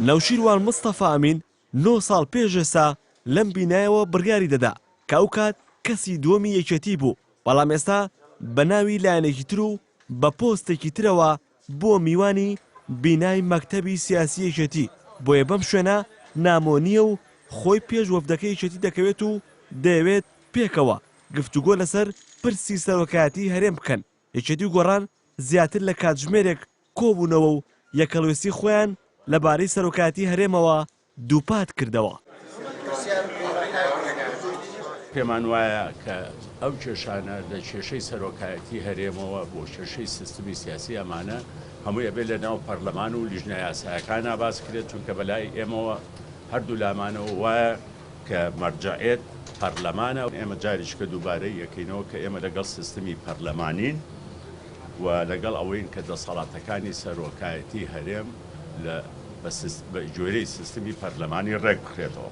نەوشیروان مستەفا ئەمین 9 ساڵ پێشێسا لەم بینایەوە بڕیاری دەدا کە ئەو کات کەسی دووەمی یەکێتی بوو، بەڵام ئێستا بە ناوی لایەنێکی تر و بە پۆستێکی ترەوە بۆ میوانی بینای مەکتەبی سیاسی یەکێتی. بۆیە بەم شوێنە نامۆنیە و خۆی پێش وەفدەکەی یەکێتی دەکەوێت و دەیەوێت پێکەوە گفتوگۆ لەسەر پرسی سەرۆکایەتی هەرێم بکەن. یەکێتی و گۆڕان زیاتر لە کاتژمێرێک کۆبوونەوە و یەکەڵوێستی خۆیان لەبارەی سەرۆکایەتی هەرێمەوە دووپات کردەوە. پێمان وایە کە ئەو کێشانە لە کێشەی سەرۆکایەتی هەرێمەوە بۆ کێشەی سیستمی سیاسی ئەمانە هەمووی ئەبێت لە ناو پەرلەمان و لیژنە یاساییەکانە باس کرێت، چونکە بەلای ئێمەوە هەردوو لامانەوە وایە کە مەرجەعێت پەرلەمانە و ئێمە جاریشکە دووبارەی یەکەینەوە کە ئێمە لەگەڵ سیستمی پەرلەمانین و لەگەڵ ئەوەین کە دەسەڵاتەکانی سەرۆکایەتی هەرێم بە جۆرەی سیستمی پەرلەمانی ڕێک بخرێتەوە.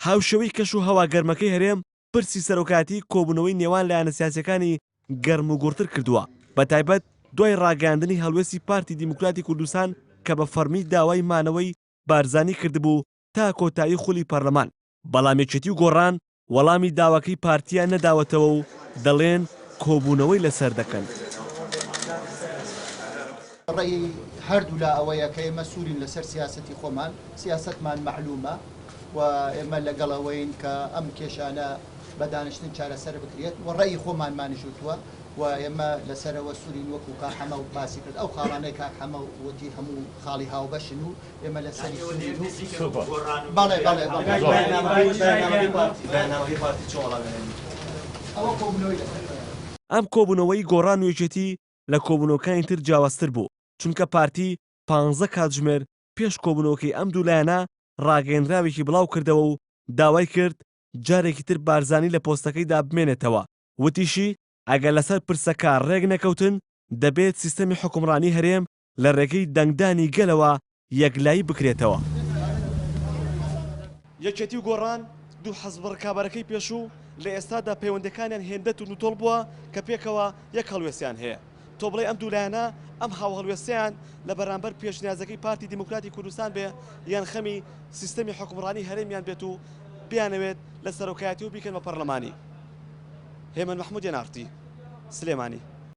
هاوشێوەی کەش و هەواگەرمەکەی هەرێم پرسی سەرۆکایەتی کۆبوونەوەی نێوان لایەنە سیاسیەکانی گەرم و گوڕتر کردووە، بەتایبەت دوای ڕاگەاندنی هەڵوێستی پارتی دیموکراتی کوردستان کە بە فەرمی داوای مانەوەی بارزانی کردبوو تا کۆتایی خولی پەرلەمان. بەڵام یەکێتی و گۆڕان وەڵامی داواکەی پارتیان نەداوەتەوە و دەڵێن کۆبوونەوەی لەسەر دەکەن. ڕێی هەردوو لا ئەوەیە کە ئێمە سوورین لەسەر سیاسەتی خۆمان، سیاسەتمان مەعلومە و ئێمە لەگەڵەوەین کە ئەم کێشانە بەدانشتن چارەسەر بکرێت و ڕێی خۆمانمانیشوتووە و ئێمە لەسەرەوە سوورین وەکو کا حەمە و باسی کرد. ئەو خاڵانەی کا حەمە وتی هەموو خاڵی هاوبەشن و ئێمە لەسەری ئەم کۆبوونەوەی گۆڕان و یەکێتی لە کۆبوونەوەکانی تر جیاوازتر بوو، چونکە پارتی 15 کاتژمێر پێش کۆبوونەوەکەی ئەم دوو لایەنە ڕاگەیەنراوێکی بڵاو کردەوە و داوای کرد جارێکی تر بارزانی لە پۆستەکەیدا بمێنێتەوە. وتیشی ئەگەر لەسەر پرسەکە ڕێک نەکەوتن دەبێت سیستەمی حکومڕانی هەرێم لە ڕێگەی دەنگدانی گەلەوە یەکلایی بکرێتەوە. یەکێتی و گۆڕان دوو حەزب ڕکابەرەکەی پێشوو لە ئێستادا پەیوەندەکانیان هێندە و نوتۆڵ بووە کە پێکەوە یەک هەڵوێستیان هەیە. تۆ بڵێ ئەم دوو لایەنە ئەم هاوهەڵوێستیان لە بەرامبەر پێشنیازەکەی پارتی دیموکراتی کوردستان بێ یان خەمی سیستەمی حکومڕانی هەرێمیان بێت و بیانەوێت لە سەرۆکایەتی و بیکەن بە پەرلەمانی. هێمن مەحموود یەنارتی، سلێمانی.